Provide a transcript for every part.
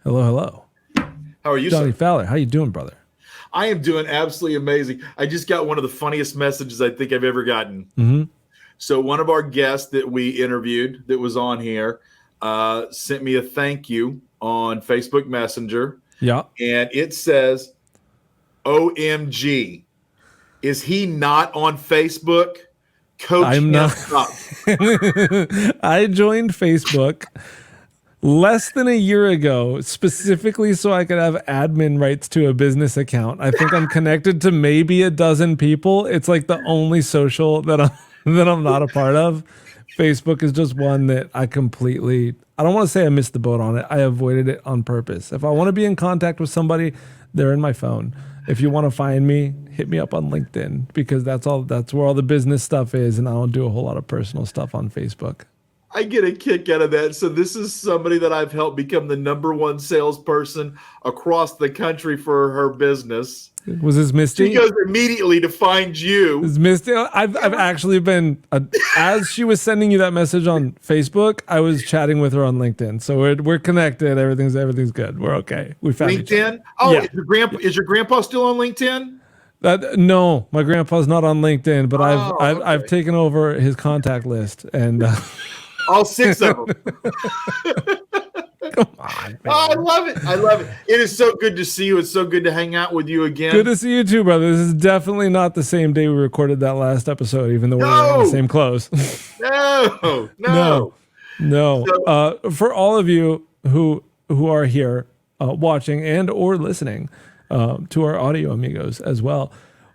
Hello, hello. How are you, Jonny sir? Fowler, how you doing, brother? I am doing absolutely amazing. I just got one of the funniest messages I think I've ever gotten. Mm-hmm. So one of our guests that we interviewed that was on here sent me a thank you on Facebook Messenger, Yeah. and it says, "OMG, is he not on Facebook? Coach I'm him not. up." I joined Facebook less than a year ago, specifically so I could have admin rights to a business account. I think I'm connected to maybe a dozen people. It's like the only social that I'm not a part of. Facebook is just one that I don't want to say I missed the boat on it. I avoided it on purpose. If I want to be in contact with somebody, they're in my phone. If you want to find me, hit me up on LinkedIn because that's where all the business stuff is, and I don't do a whole lot of personal stuff on Facebook. I get a kick out of that. So this is somebody that I've helped become the #1 salesperson across the country for her business. Was this Misty? She goes immediately to find you. Is Misty? I've actually been as she was sending you that message on Facebook, I was chatting with her on LinkedIn. So we're connected. Everything's good. We're okay. We found LinkedIn. Oh, yeah. Is your grandpa still on LinkedIn? No, my grandpa's not on LinkedIn, but okay. I've taken over his contact list and all 6 of them. Come on, man. Oh, I love it. I love it. It is so good to see you. It's so good to hang out with you again. Good to see you too, brother. This is definitely not the same day we recorded that last episode, even though we're wearing the same clothes. No. So, for all of you who are here watching and or listening to our audio amigos as well,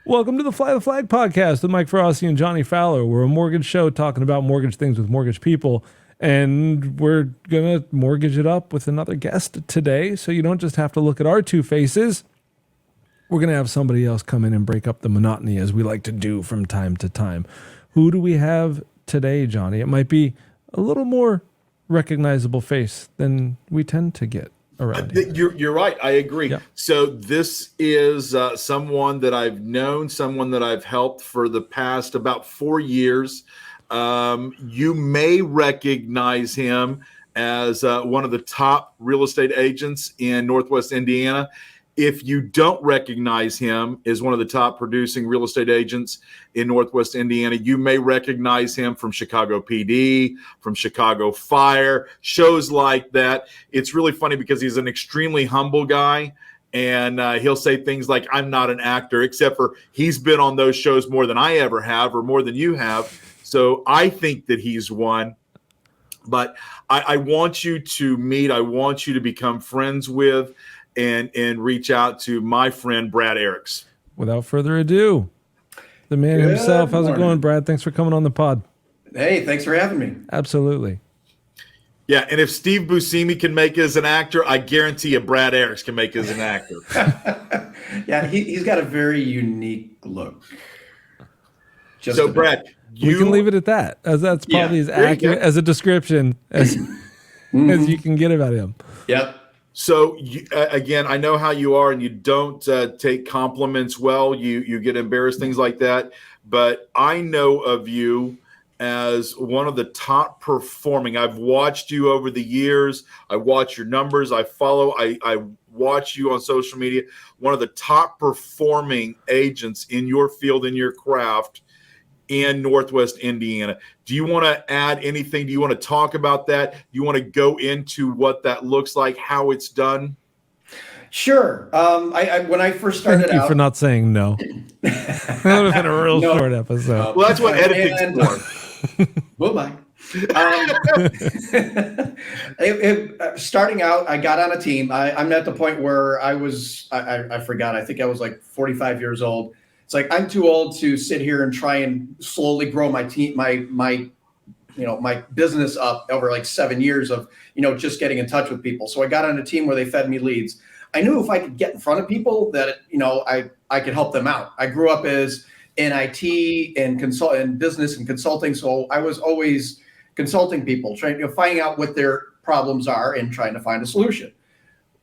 welcome to the Fly the Flag podcast with Mike Mfaraci and Jonny Fowler. We're a mortgage show talking about mortgage things with mortgage people. And we're going to mortgage it up with another guest today. So you don't just have to look at our two faces. We're going to have somebody else come in and break up the monotony as we like to do from time to time. Who do we have today, Jonny? It might be a little more recognizable face than we tend to get around here. You're right. I agree. Yeah. So this is someone that I've known, someone that I've helped for the past about 4 years. You may recognize him as one of the top real estate agents in Northwest Indiana. If you don't recognize him as one of the top producing real estate agents in Northwest Indiana, you may recognize him from Chicago PD, from Chicago Fire, shows like that. It's really funny because he's an extremely humble guy. And he'll say things like, "I'm not an actor," except for he's been on those shows more than I ever have or more than you have. So I think that he's one. But I want you to meet, I want you to become friends with and reach out to my friend, Brad Ericks. Without further ado, the man himself. How's it going, Brad? Thanks for coming on the pod. Hey, thanks for having me. Absolutely. Yeah, and if Steve Buscemi can make it as an actor, I guarantee you Brad Ericks can make it as an actor. Yeah, he's got a very unique look. So, Brad, we can leave it at that, as that's probably as accurate as a description as you can get about him. Yep. So, again, I know how you are, and you don't take compliments well. You get embarrassed, things like that. But I know of you as one of the top performing. I've watched you over the years. I watch your numbers. I follow. I watch you on social media. One of the top performing agents in your field, in your craft, in Northwest Indiana. Do you want to add anything? Do you want to talk about that? Do you want to go into what that looks like, how it's done? Sure. I when I first started Thank you for not saying no. That would have been a real short episode. Well, that's what editing's for. Bye-bye. Starting out, I got on a team. I'm at the point where I forgot. I think I was like 45 years old. It's like, I'm too old to sit here and try and slowly grow my team, my business up over like 7 years of, just getting in touch with people. So I got on a team where they fed me leads. I knew if I could get in front of people that, I could help them out. I grew up as in IT and business and consulting. So I was always consulting people, finding out what their problems are and trying to find a solution.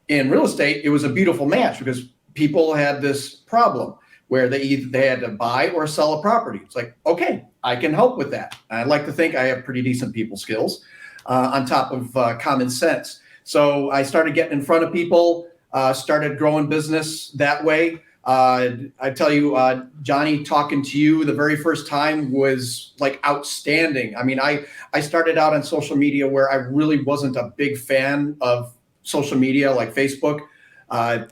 In real estate, it was a beautiful match because people had this problem where they had to buy or sell a property. It's like, okay, I can help with that. I like to think I have pretty decent people skills on top of common sense. So I started getting in front of people, started growing business that way. I tell you, Jonny, talking to you the very first time was like outstanding. I mean, I started out on social media where I really wasn't a big fan of social media like Facebook. I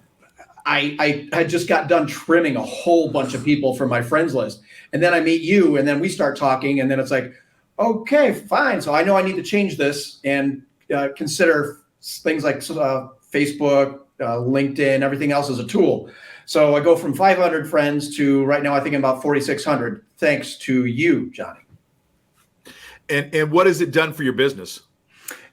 just got done trimming a whole bunch of people from my friends list. And then I meet you, and then we start talking, and then it's like, okay, fine. So I know I need to change this and consider things like Facebook, LinkedIn, everything else as a tool. So I go from 500 friends to right now I think I'm about 4,600, thanks to you, Jonny. And what has it done for your business?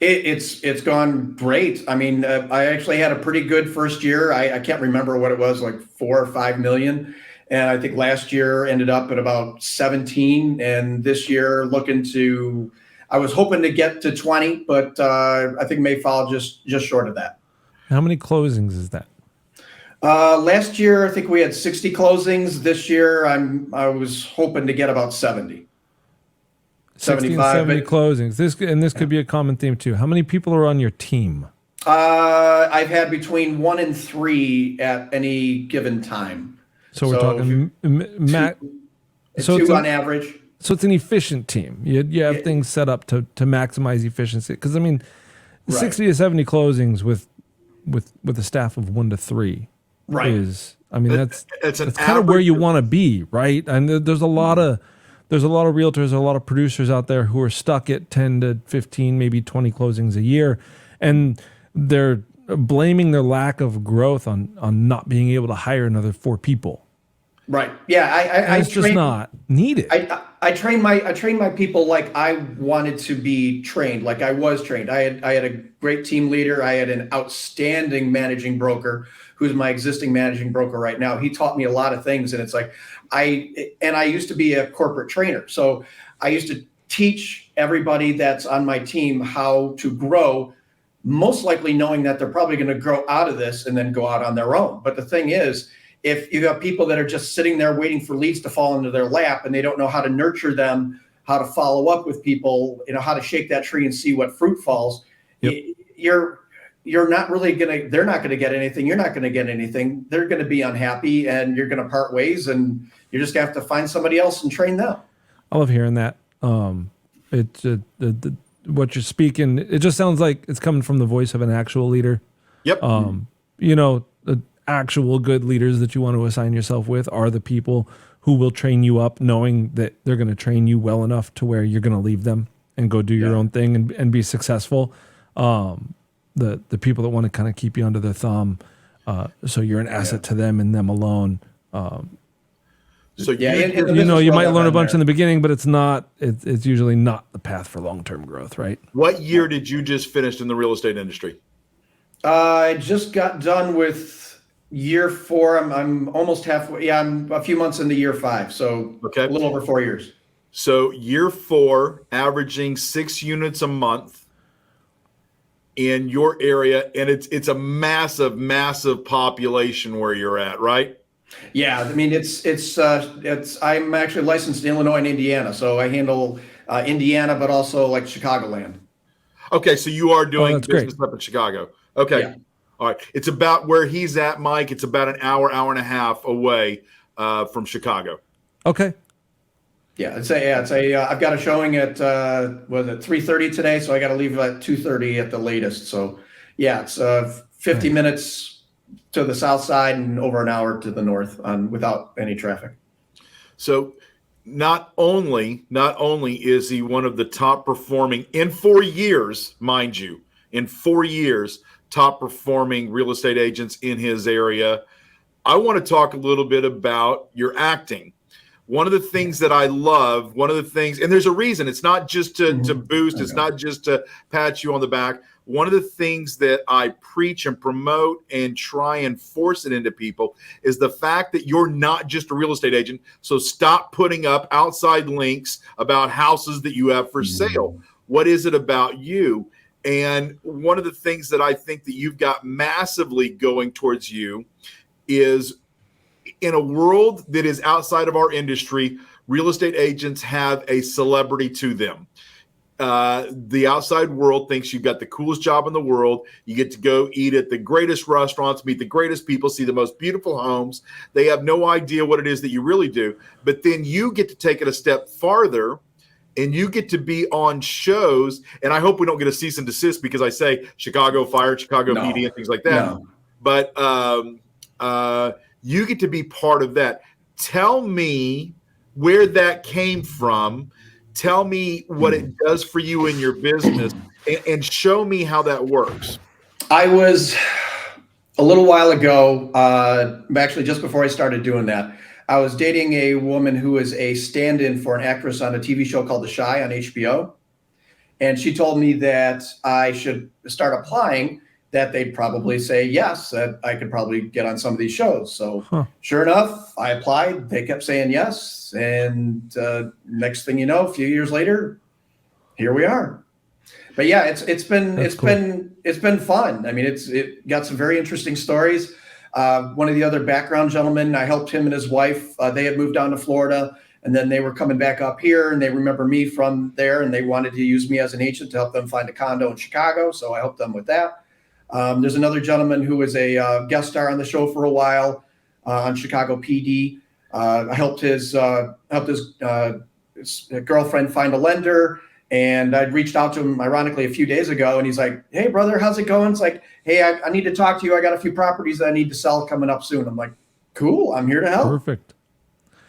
It's gone great. I mean, I actually had a pretty good first year. I can't remember what it was, like 4 or 5 million. And I think last year ended up at about 17. And this year I was hoping to get to 20, but I think may fall just short of that. How many closings is that? Last year, I think we had 60 closings. This year, I was hoping to get about 70. 75, 70 closings. This could be a common theme too. How many people are on your team? I've had between 1 and 3 at any given time. So we're talking two on average. So it's an efficient team. You have things set up to maximize efficiency. Because I mean, 60 to 70 closings with a staff of 1 to 3 is. I mean, that's kind of where you want to be, right? And there's a lot of realtors, a lot of producers out there who are stuck at 10 to 15, maybe 20 closings a year, and they're blaming their lack of growth on not being able to hire another 4 people. Right. Yeah. It's just not needed. I train my people like I wanted to be trained, like I was trained. I had a great team leader. I had an outstanding managing broker who's my existing managing broker right now. He taught me a lot of things, and it's like I used to be a corporate trainer. So I used to teach everybody that's on my team how to grow, most likely knowing that they're probably going to grow out of this and then go out on their own. But the thing is, if you have people that are just sitting there waiting for leads to fall into their lap and they don't know how to nurture them, how to follow up with people, how to shake that tree and see what fruit falls, you're not really they're not going to get anything. You're not going to get anything. They're going to be unhappy and you're going to part ways, and you're just going to have to find somebody else and train them. I love hearing that. What you're speaking, it just sounds like it's coming from the voice of an actual leader. Yep. The actual good leaders that you want to assign yourself with are the people who will train you up, knowing that they're going to train you well enough to where you're going to leave them and go do your own thing and be successful. The people that want to kind of keep you under their thumb, so you're an asset to them and them alone. So you might learn a bunch in the beginning, but it's usually not the path for long-term growth, right? What year did you just finish in the real estate industry? I just got done with year 4. I'm almost halfway. Yeah, I'm a few months into year 5. So a little over 4 years. So year 4, averaging 6 units a month in your area, and it's a massive, massive population where you're at, right? Yeah, I mean it's I'm actually licensed in Illinois and Indiana, so I handle Indiana, but also like Chicagoland. Okay, so you are doing business great. up in Chicago. Okay. Yeah. All right. It's about where he's at, Mike. It's about an hour and a half away from Chicago. Okay. Yeah, I've got a showing at 3:30 today, so I got to leave at 2:30 at the latest. So yeah, it's 50 minutes to the south side and over an hour to the north without any traffic. So not only is he one of the top performing in 4 years, mind you, in 4 years, top performing real estate agents in his area. I want to talk a little bit about your acting. One of the things that I love, and there's a reason, it's not just to boost, it's not just to pat you on the back. One of the things that I preach and promote and try and force it into people is the fact that you're not just a real estate agent. So stop putting up outside links about houses that you have for sale. What is it about you? And one of the things that I think that you've got massively going towards you is, in a world that is outside of our industry, real estate agents have a celebrity to them. the outside world thinks you've got the coolest job in the world. You get to go eat at the greatest restaurants, meet the greatest people, see the most beautiful homes. They have no idea what it is that you really do. But then you get to take it a step farther, and you get to be on shows. And I hope we don't get a cease and desist because I say Chicago Fire, Chicago PD, and things like that. No. But you get to be part of that. Tell me where that came from. Tell me what it does for you in your business, and show me how that works. I was a little while ago, actually just before I started doing that, I was dating a woman who is a stand-in for an actress on a TV show called The Chi on HBO. And she told me that I should start applying, that they'd probably say yes, that I could probably get on some of these shows. So sure enough, I applied. They kept saying yes. And next thing you know, a few years later, here we are. But yeah, it's been fun. I mean, it got some very interesting stories. One of the other background gentlemen, I helped him and his wife. They had moved down to Florida, and then they were coming back up here, and they remember me from there, and they wanted to use me as an agent to help them find a condo in Chicago. So I helped them with that. There's another gentleman who was a guest star on the show for a while on Chicago PD. I helped his girlfriend find a lender, and I'd reached out to him ironically a few days ago, and he's like, "Hey brother, how's it going?" It's like, "Hey, I need to talk to you. I got a few properties that I need to sell coming up soon." I'm like, "Cool, I'm here to help." Perfect.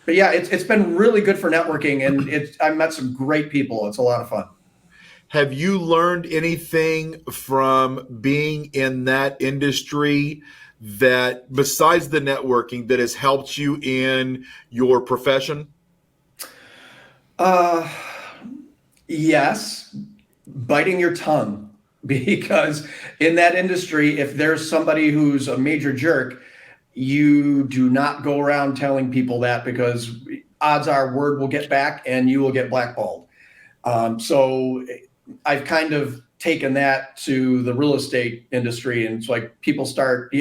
But yeah, it's been really good for networking, and I met some great people. It's a lot of fun. Have you learned anything from being in that industry that, besides the networking, that has helped you in your profession? Yes, biting your tongue, because in that industry, if there's somebody who's a major jerk, you do not go around telling people that, because odds are word will get back and you will get blackballed. So I've kind of taken that to the real estate industry, and it's like people start.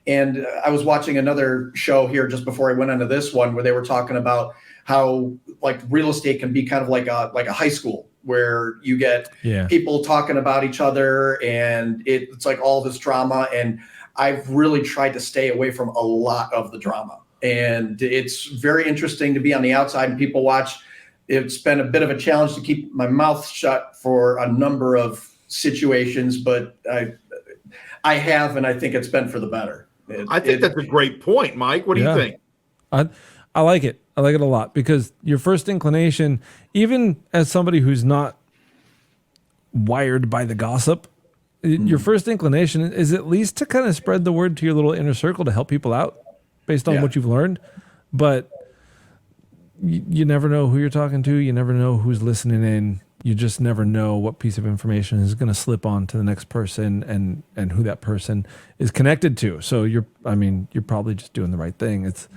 And I was watching another show here just before I went into this one, where they were talking about how like real estate can be kind of like a high school, where you get people talking about each other, and it's like all this drama. And I've really tried to stay away from a lot of the drama, and it's very interesting to be on the outside and people watch. It's been a bit of a challenge to keep my mouth shut for a number of situations, but I have, and I think it's been for the better. I think that's a great point, Mike. What do you think? I like it. I like it a lot, because your first inclination, even as somebody who's not wired by the gossip, your first inclination is at least to kind of spread the word to your little inner circle to help people out based on what you've learned. But you never know who you're talking to. You never know who's listening in. You just never know what piece of information is going to slip on to the next person, and who that person is connected to. So you're probably just doing the right thing. It's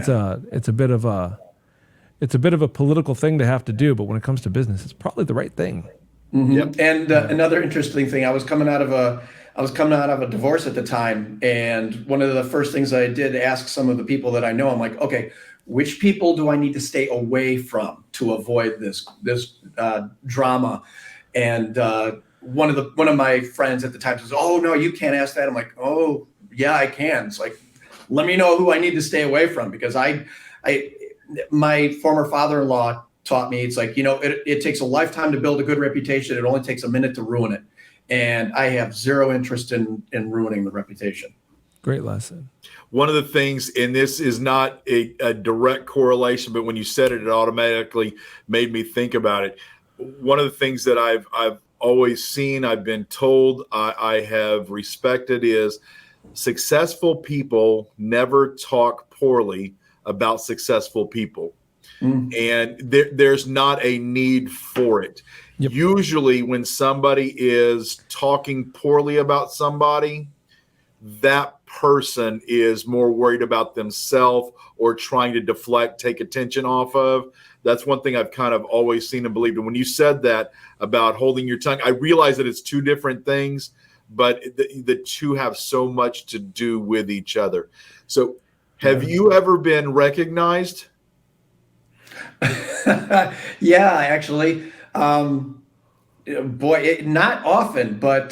a bit of a political thing to have to do, but when it comes to business, it's probably the right thing. Mm-hmm. Yep. And another interesting thing, I was coming out of a divorce at the time, and one of the first things I did ask some of the people that I know, I'm like, okay, which people do I need to stay away from to avoid this drama? And one of my friends at the time says, "Oh no, you can't ask that." I'm like, "Oh yeah, I can." It's like, let me know who I need to stay away from, because my former father-in-law taught me, it's like, it takes a lifetime to build a good reputation. It only takes a minute to ruin it. And I have zero interest in ruining the reputation. Great lesson. One of the things, and this is not a direct correlation, but when you said it, it automatically made me think about it. One of the things that I've always seen, I've been told, I have respected, is successful people never talk poorly about successful people. And there's not a need for it. Yep. Usually when somebody is talking poorly about somebody, that person is more worried about themselves or trying to deflect, take attention off of. That's one thing I've kind of always seen and believed. And when you said that about holding your tongue, I realize that it's two different things, but the two have so much to do with each other. So have you ever been recognized? Yeah, actually. Boy, not often, but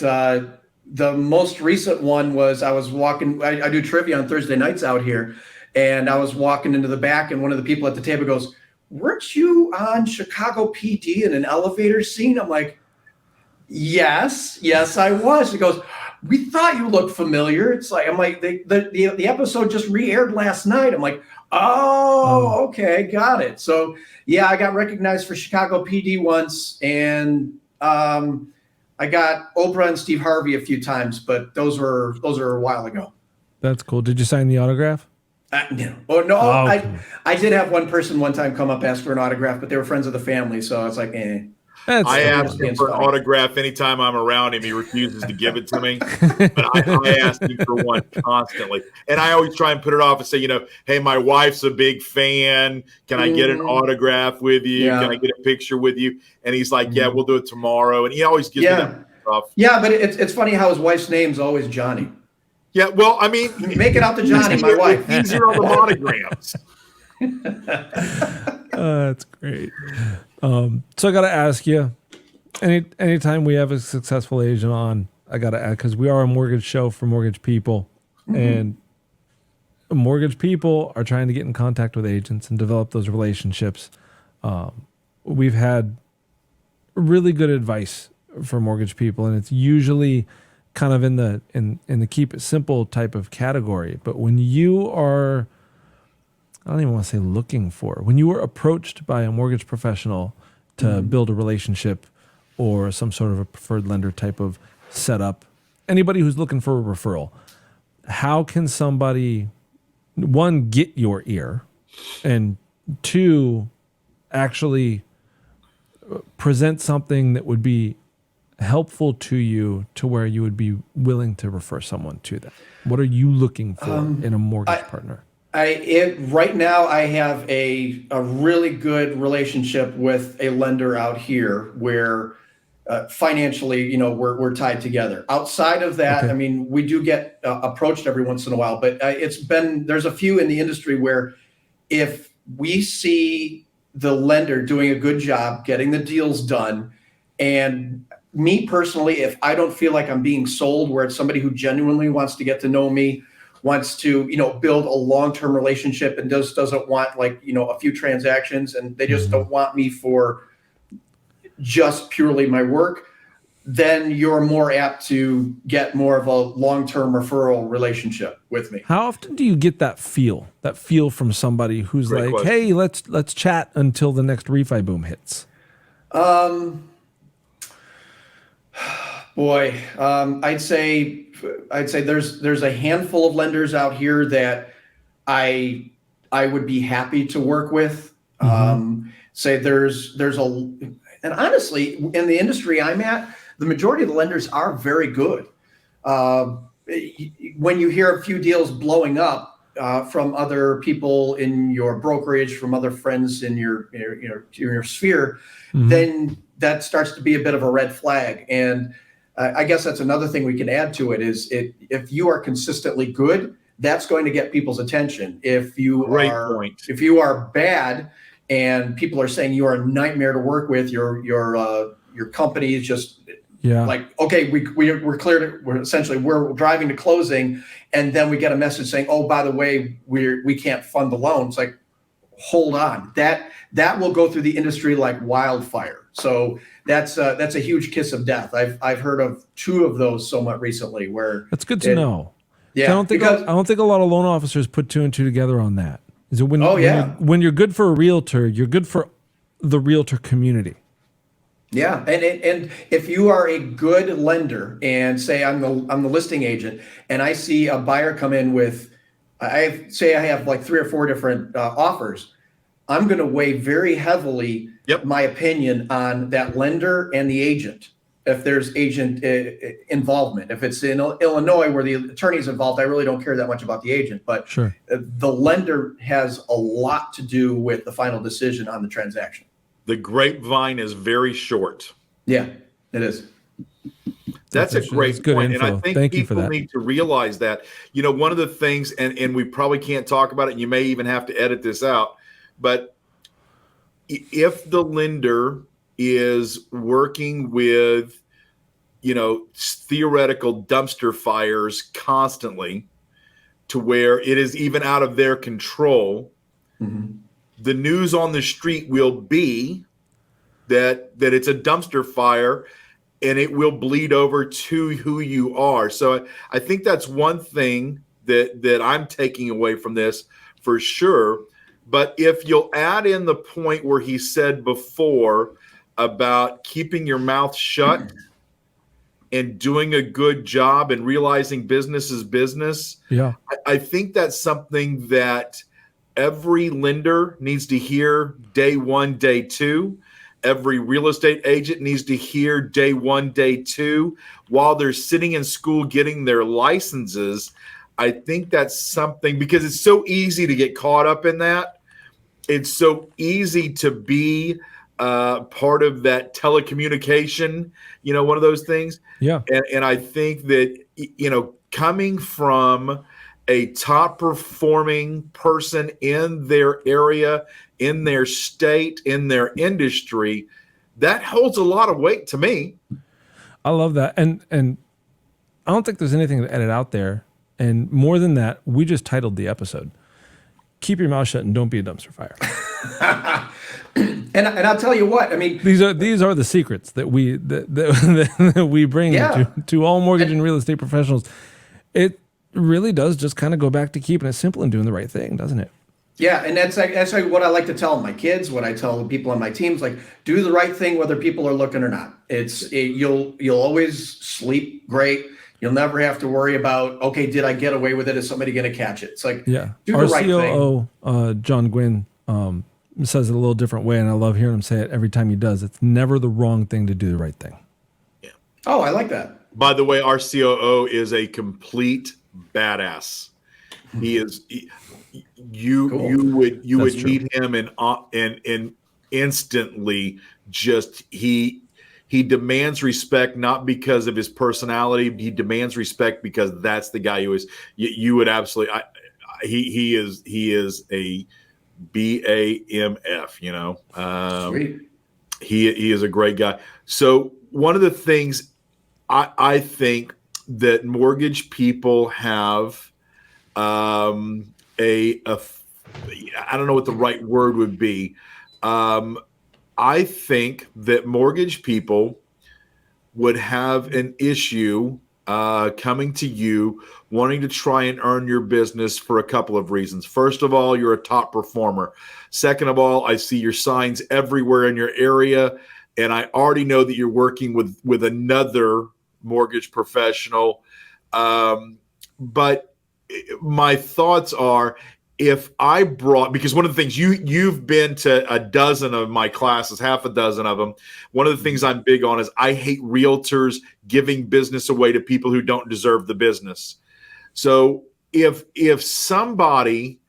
the most recent one was I was walking. I do trivia on Thursday nights out here, and I was walking into the back, and one of the people at the table goes, "Weren't you on Chicago PD in an elevator scene?" I'm like, yes, I was. He goes, "We thought you looked familiar." I'm like, the episode just re-aired last night. I'm like, oh, okay, got it. So yeah, I got recognized for Chicago PD once, and I got Oprah and Steve Harvey a few times, but those were a while ago. That's cool. Did you sign the autograph? No. Oh no, okay. I did have one person one time come up ask for an autograph, but they were friends of the family, so it's like, eh. I ask him for an autograph anytime I'm around him. He refuses to give it to me. But I ask him for one constantly. And I always try and put it off and say, hey, my wife's a big fan. Can I get an autograph with you? Yeah. Can I get a picture with you? And he's like, yeah, we'll do it tomorrow. And he always gives me that stuff. Yeah, but it's funny how his wife's name's always Johnny. Yeah, well, I mean. Make it out to Johnny, my wife. Easier on the monograms. That's great. So I got to ask you, anytime we have a successful agent on, I got to add, because we are a mortgage show for mortgage people, and mortgage people are trying to get in contact with agents and develop those relationships. We've had really good advice for mortgage people, and it's usually kind of in the keep it simple type of category. But when you are, I don't even want to say looking for, when you were approached by a mortgage professional to build a relationship or some sort of a preferred lender type of setup, anybody who's looking for a referral, how can somebody, one, get your ear, and two, actually present something that would be helpful to you to where you would be willing to refer someone to them? What are you looking for in a mortgage partner? Right now I have a really good relationship with a lender out here where financially, we're tied together. Outside of that, I mean, we do get approached every once in a while, but there's a few in the industry where if we see the lender doing a good job getting the deals done, and me personally, if I don't feel like I'm being sold, where it's somebody who genuinely wants to get to know me, wants to, build a long-term relationship and doesn't want a few transactions, and they just don't want me for just purely my work, then you're more apt to get more of a long-term referral relationship with me. How often do you get that feel from somebody who's Great question. Hey, let's chat until the next refi boom hits? Boy, I'd say there's a handful of lenders out here that I would be happy to work with. And honestly, in the industry I'm at, the majority of the lenders are very good. When you hear a few deals blowing up from other people in your brokerage, from other friends in your sphere, then that starts to be a bit of a red flag. And I guess that's another thing we can add to it is if you are consistently good, that's going to get people's attention. If you are bad and people are saying you are a nightmare to work with, your company is just like, okay, we're clear. We're driving to closing, and then we get a message saying, oh, by the way, we can't fund the loan. It's like, hold on, that will go through the industry like wildfire. So that's a huge kiss of death. I've heard of 2 of those somewhat recently. Where that's good to know. Yeah, I don't think a lot of loan officers put 2 and 2 together on that. Is it when you're good for a realtor, you're good for the realtor community. Yeah, and if you are a good lender and say I'm the listing agent and I see a buyer come in with, I have like 3 or 4 different offers, I'm going to weigh very heavily my opinion on that lender and the agent. If there's agent involvement, if it's in Illinois where the attorney's involved, I really don't care that much about the agent. But the lender has a lot to do with the final decision on the transaction. The grapevine is very short. Yeah, it is. That's a great point. Info. And I think people need to realize that. One of the things, and we probably can't talk about it, and you may even have to edit this out, but if the lender is working with, theoretical dumpster fires constantly to where it is even out of their control. Mm-hmm. The news on the street will be that it's a dumpster fire, and it will bleed over to who you are. So I think that's one thing that I'm taking away from this for sure. But if you'll add in the point where he said before about keeping your mouth shut and doing a good job and realizing business is business, Yeah. I think that's something that every lender needs to hear day one, day two. Every real estate agent needs to hear day one, day two, while they're sitting in school getting their licenses. I think that's something, because it's so easy to get caught up in that. It's so easy to be part of that telecommunication, one of those things. Yeah. And I think that, coming from a top performing person in their area, in their state, in their industry, that holds a lot of weight to me. I love that. And I don't think there's anything to edit out there. And more than that, we just titled the episode, Keep Your Mouth Shut and Don't Be a Dumpster Fire. And I'll tell you what, I mean, these are the secrets that we that we bring to all mortgage and real estate professionals. It really does just kind of go back to keeping it simple and doing the right thing, doesn't it? Yeah, and that's what I like to tell my kids, what I tell the people on my teams, like, do the right thing whether people are looking or not. You'll always sleep great. You'll never have to worry about, okay, did I get away with it? Is somebody going to catch it? It's like, do the right thing. Our COO, John Gwynn, says it a little different way, and I love hearing him say it every time he does. It's never the wrong thing to do the right thing. Yeah. Oh, I like that. By the way, our COO is a complete badass. He is. You would meet him and instantly just he demands respect, not because of his personality. He demands respect because that's the guy who is. You would absolutely. He is a BAMF. Sweet. He is a great guy. So one of the things I think that mortgage people have I don't know what the right word would be. I think that mortgage people would have an issue coming to you wanting to try and earn your business for a couple of reasons. First of all, you're a top performer. Second of all, I see your signs everywhere in your area, and I already know that you're working with another mortgage professional. But my thoughts are, if I brought, because one of the things you've been to a dozen of my classes, half a dozen of them. One of the things I'm big on is I hate realtors giving business away to people who don't deserve the business. So if somebody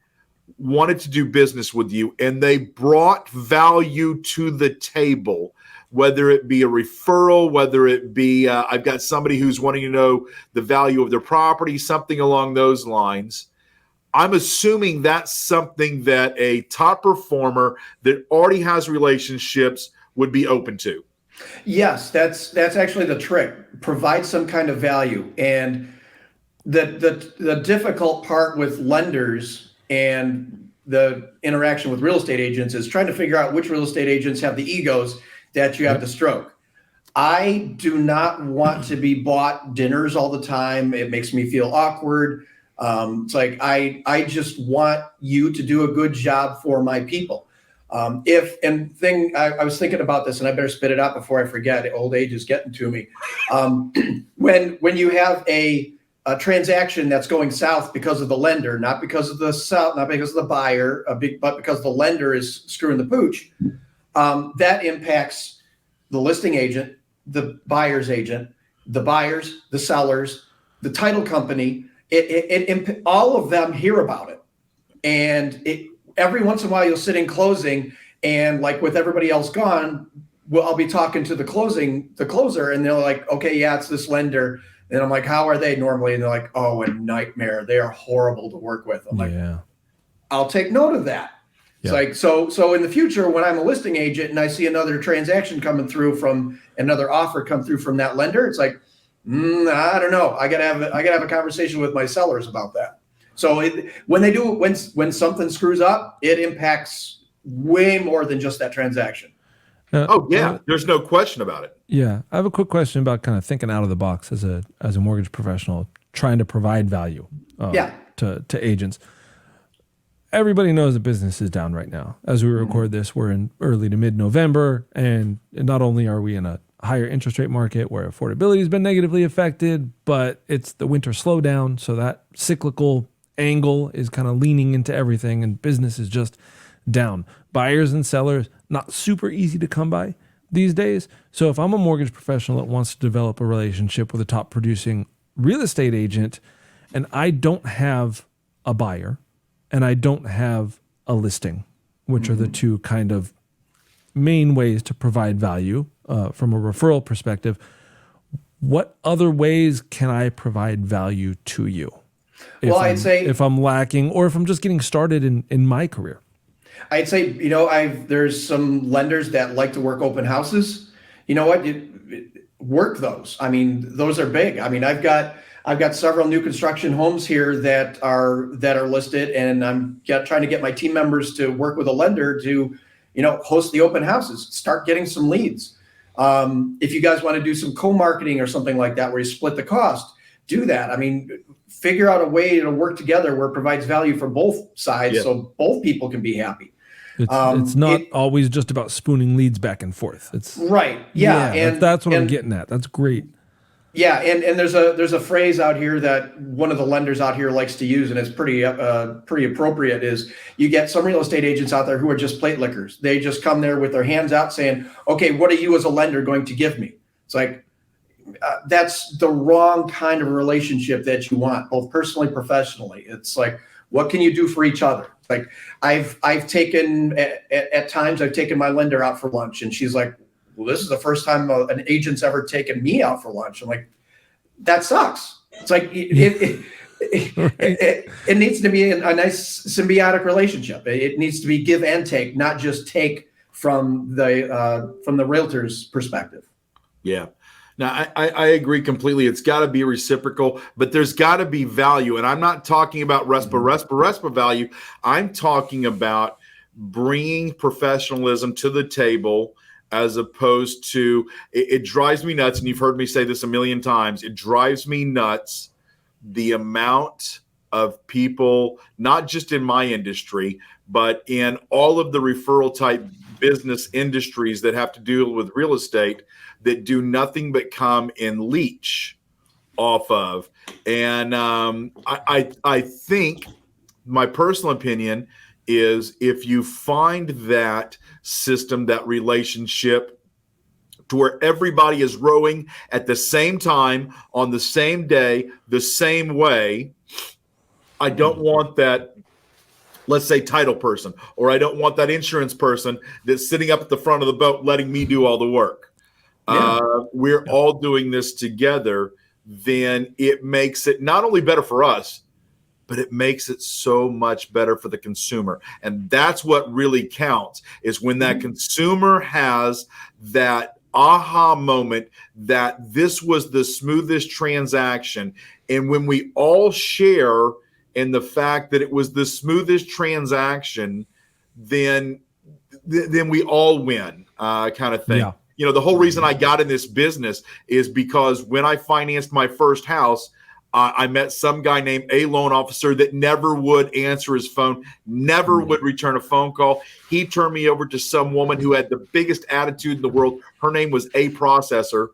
wanted to do business with you and they brought value to the table, whether it be a referral, whether it be I've got somebody who's wanting to know the value of their property, something along those lines, I'm assuming that's something that a top performer that already has relationships would be open to. Yes, that's actually the trick. Provide some kind of value. And the difficult part with lenders and the interaction with real estate agents is trying to figure out which real estate agents have the egos that you have to stroke. I do not want to be bought dinners all the time. It makes me feel awkward. It's like, I just want you to do a good job for my people. I was thinking about this, and I better spit it out before I forget. Old age is getting to me. When you have a transaction that's going south because of the lender, not because of the buyer, but because the lender is screwing the pooch, that impacts the listing agent, the buyer's agent, the buyers, the sellers, the title company. All of them hear about it. And every once in a while you'll sit in closing, and like with everybody else gone, I'll be talking to the closer, and they're like, okay, yeah, it's this lender. And I'm like, how are they normally? And they're like, oh, a nightmare. They are horrible to work with. I'm like, yeah, I'll take note of that. It's like, so in the future, when I'm a listing agent and I see another transaction coming through from another offer come through from that lender, it's like, I don't know. I gotta have a conversation with my sellers about that. So when something screws up, it impacts way more than just that transaction. There's no question about it. Yeah, I have a quick question about kind of thinking out of the box as a mortgage professional, trying to provide value to agents. Everybody knows the business is down right now. As we record this, we're in early to mid-November, and not only are we in a higher interest rate market where affordability has been negatively affected, but it's the winter slowdown, so that cyclical angle is kind of leaning into everything, and business is just down. Buyers and sellers, not super easy to come by these days. So if I'm a mortgage professional that wants to develop a relationship with a top producing real estate agent, and I don't have a buyer, and I don't have a listing, which are the two kind of main ways to provide value from a referral perspective, what other ways can I provide value to you? I'd say if I'm lacking or if I'm just getting started in my career. I'd say, there's some lenders that like to work open houses. You know what? Work those. I mean, those are big. I mean, I've got several new construction homes here that are listed, and I'm trying to get my team members to work with a lender to, host the open houses, start getting some leads. If you guys want to do some co-marketing or something like that, where you split the cost, do that. I mean, figure out a way to work together where it provides value for both sides, so both people can be happy. It's not always just about spooning leads back and forth. It's right. Yeah. And that's what I'm getting at. That's great. Yeah. And there's a phrase out here that one of the lenders out here likes to use, and it's pretty appropriate, is you get some real estate agents out there who are just plate lickers. They just come there with their hands out saying, okay, what are you as a lender going to give me? It's like, that's the wrong kind of relationship that you want, both personally, professionally. It's like, what can you do for each other? Like I've taken at times I've taken my lender out for lunch, and she's like, well, this is the first time an agent's ever taken me out for lunch. I'm like, that sucks. It's like it needs to be a nice symbiotic relationship. It needs to be give and take, not just take from the realtor's perspective. Yeah. Now, I agree completely. It's got to be reciprocal, but there's got to be value. And I'm not talking about RESPA value. I'm talking about bringing professionalism to the table, as opposed to, it drives me nuts. And you've heard me say this a million times. It drives me nuts, the amount of people, not just in my industry, but in all of the referral type business industries that have to deal with real estate, that do nothing but come and leech off of. And I think my personal opinion is, if you find that system, that relationship, to where everybody is rowing at the same time, on the same day, the same way, I don't want that, let's say, title person, or I don't want that insurance person that's sitting up at the front of the boat letting me do all the work. We're all doing this together. Then it makes it not only better for us, but it makes it so much better for the consumer. And that's what really counts, is when that consumer has that aha moment that this was the smoothest transaction. And when we all share in the fact that it was the smoothest transaction, then we all win, kind of thing. Yeah. The whole reason I got in this business is because when I financed my first house, I met some guy named a loan officer that never would answer his phone, never would return a phone call. He turned me over to some woman who had the biggest attitude in the world. Her name was a processor,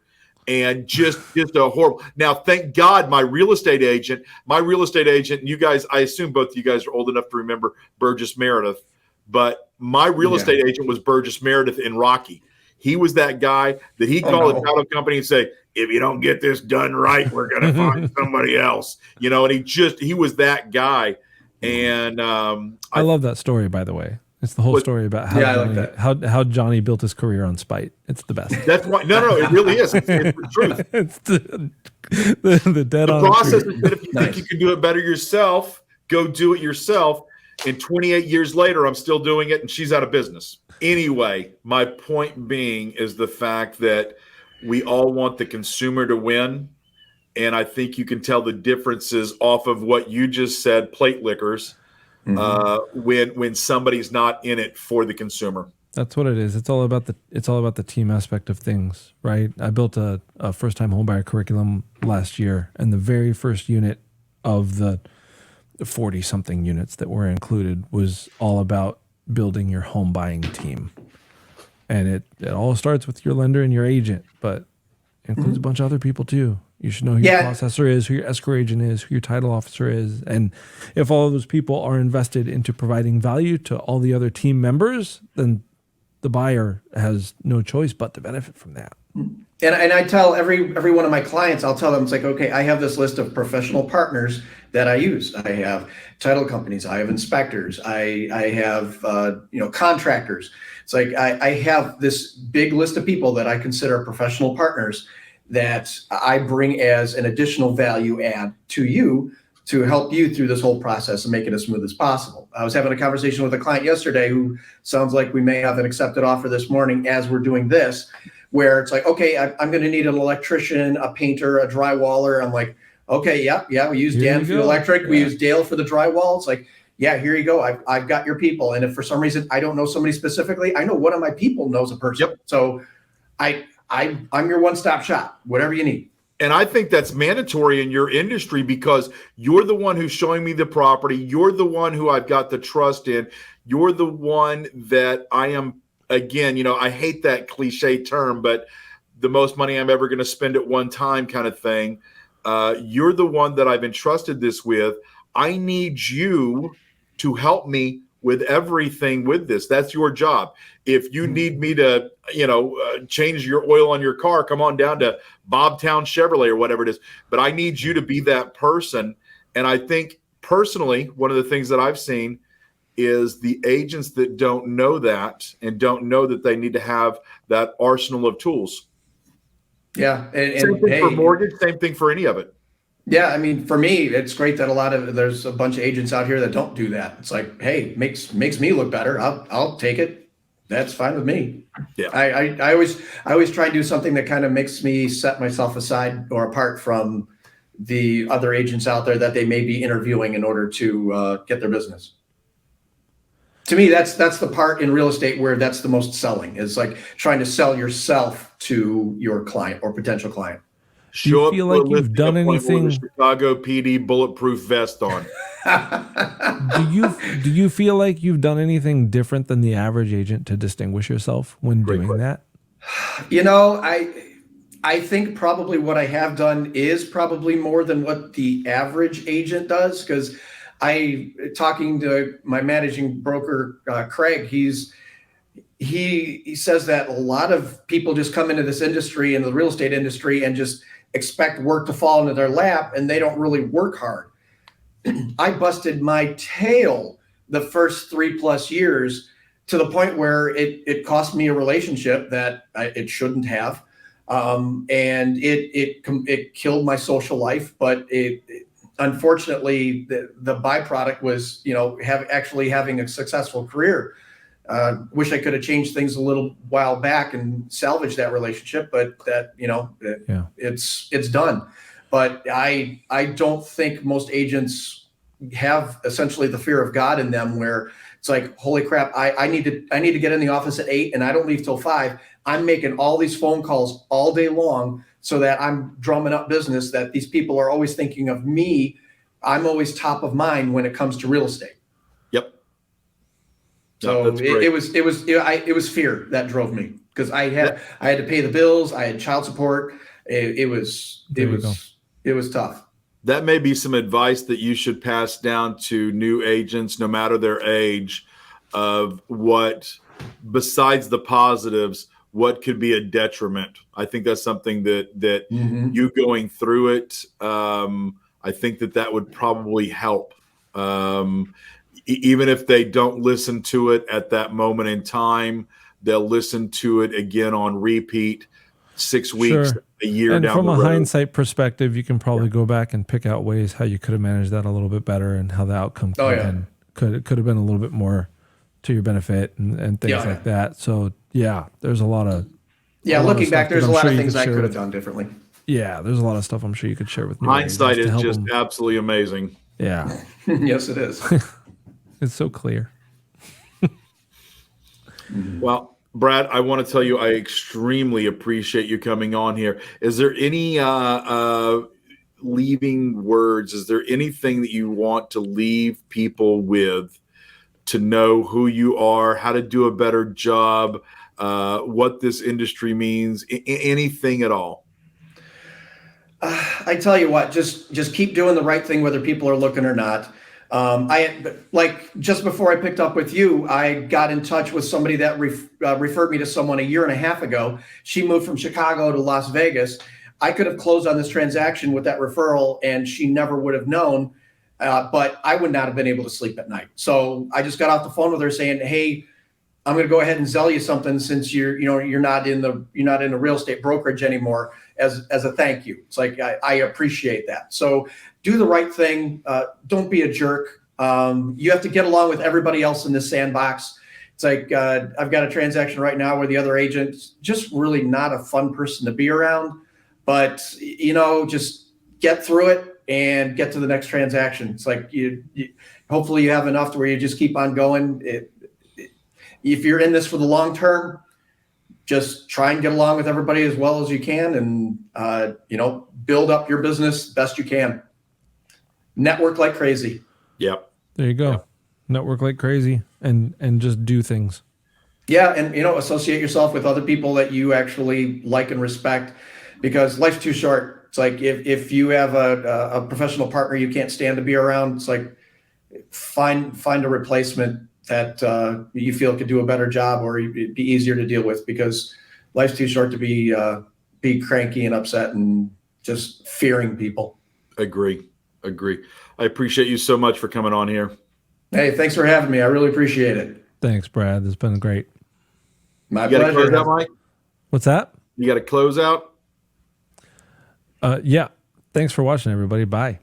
and just a horrible. Now, thank God, my real estate agent, and you guys, I assume both of you guys are old enough to remember Burgess Meredith, but my real estate agent was Burgess Meredith in Rocky. He was that guy that he'd call a title company and say, if you don't get this done right, we're going to find somebody else, and he was that guy. And I love that story, by the way. It's the whole story about how Jonny built his career on spite. It's the best. That's why. No, it really is. It's the truth. It's the dead on process is that if you think you can do it better yourself, go do it yourself. And 28 years later, I'm still doing it, and she's out of business. Anyway, my point being is the fact that we all want the consumer to win. And I think you can tell the differences off of what you just said, plate lickers, when somebody's not in it for the consumer. That's what it is. It's all about the team aspect of things, right? I built a first-time homebuyer curriculum last year, and the very first unit of the 40-something units that were included was all about building your home buying team. And it all starts with your lender and your agent, but it includes a bunch of other people too. You should know who your processor is, who your escrow agent is, who your title officer is. And if all of those people are invested into providing value to all the other team members, then the buyer has no choice but to benefit from that. And I tell every one of my clients, I'll tell them, it's like, okay, I have this list of professional partners that I use. I have title companies, I have inspectors, I have contractors. It's like I have this big list of people that I consider professional partners that I bring as an additional value add to you to help you through this whole process and make it as smooth as possible. I was having a conversation with a client yesterday who sounds like we may have an accepted offer this morning as we're doing this, where it's like, okay, I'm going to need an electrician, a painter, a drywaller. I'm like, okay, yeah, we use Dan for the electric. We use Dale for the drywall. It's like, yeah, here you go. I've got your people. And if for some reason I don't know somebody specifically, I know one of my people knows a person. Yep. So I'm your one-stop shop, whatever you need. And I think that's mandatory in your industry because you're the one who's showing me the property. You're the one who I've got the trust in. You're the one that I am, again, I hate that cliche term, but the most money I'm ever going to spend at one time kind of thing. You're the one that I've entrusted this with. I need you to help me with everything with this. That's your job. If you need me to, change your oil on your car, come on down to Bobtown Chevrolet or whatever it is. But I need you to be that person. And I think personally, one of the things that I've seen is the agents that don't know that and don't know that they need to have that arsenal of tools. Yeah. And same thing for mortgage, same thing for any of it. Yeah, I mean, for me, it's great that there's a bunch of agents out here that don't do that. It's like, hey, makes me look better. I'll take it. That's fine with me. Yeah. I always try and do something that kind of makes me set myself aside or apart from the other agents out there that they may be interviewing in order to get their business. To me, that's the part in real estate where that's the most selling, is like trying to sell yourself to your client or potential client. Do you feel like you've done anything? Chicago PD bulletproof vest on. Do you feel like you've done anything different than the average agent to distinguish yourself when doing that? I think probably what I have done is probably more than what the average agent does, because talking to my managing broker, Craig, he says that a lot of people just come into this industry, into the real estate industry, and just expect work to fall into their lap, and they don't really work hard. I busted my tail the first 3+ years to the point where it cost me a relationship that it shouldn't have. And it killed my social life, but unfortunately the byproduct was, actually having a successful career. Wish I could have changed things a little while back and salvaged that relationship, but it's done. But I don't think most agents have essentially the fear of God in them, where it's like, holy crap, I need to get in the office at 8 and I don't leave till 5. I'm making all these phone calls all day long so that I'm drumming up business, that these people are always thinking of me. I'm always top of mind when it comes to real estate. Yep. So it was fear that drove me, because I had to pay the bills. I had child support. It was tough. That may be some advice that you should pass down to new agents, no matter their age, of what, besides the positives, what could be a detriment. I think that's something that you going through it, I think that would probably help. Even if they don't listen to it at that moment in time, they'll listen to it again on repeat 6 weeks, a year and down the road. From a hindsight perspective, you can probably go back and pick out ways how you could have managed that a little bit better and how the outcome could could have been a little bit more to your benefit and things like that. So yeah, there's a lot of looking back, there's a lot of things I could have with, done differently. Yeah, there's a lot of stuff I'm sure you could share with me. Hindsight is just absolutely amazing. Yeah. Yes, it is. It's so clear. Well, Brad, I want to tell you I extremely appreciate you coming on here. Is there any leaving words? Is there anything that you want to leave people with to know who you are, how to do a better job, what this industry means, anything at all? I tell you what, just keep doing the right thing, whether people are looking or not. Just before I picked up with you, I got in touch with somebody that referred me to someone a year and a half ago. She moved from Chicago to Las Vegas. I could have closed on this transaction with that referral, and she never would have known. But I would not have been able to sleep at night. So I just got off the phone with her saying, "Hey, I'm going to go ahead and sell you something since you're not in the real estate brokerage anymore as a thank you." It's like, I appreciate that. So do the right thing. Don't be a jerk. You have to get along with everybody else in this sandbox. It's like, I've got a transaction right now where the other agent's just really not a fun person to be around, but just get through it and get to the next transaction. It's like you hopefully you have enough to where you just keep on going. If you're in this for the long term, just try and get along with everybody as well as you can, and build up your business best you can. Network like crazy. Yep. There you go. Yep. Network like crazy, and just do things. Yeah, and associate yourself with other people that you actually like and respect, because life's too short. It's like if you have a professional partner you can't stand to be around, it's like find a replacement that you feel could do a better job or be easier to deal with, because life's too short to be cranky and upset and just fearing people. Agree. I appreciate you so much for coming on here. Hey, thanks for having me. I really appreciate it. Thanks, Brad. It's been great. My pleasure. You got to close out, Mike? What's that? You got to close out? Yeah. Thanks for watching, everybody. Bye.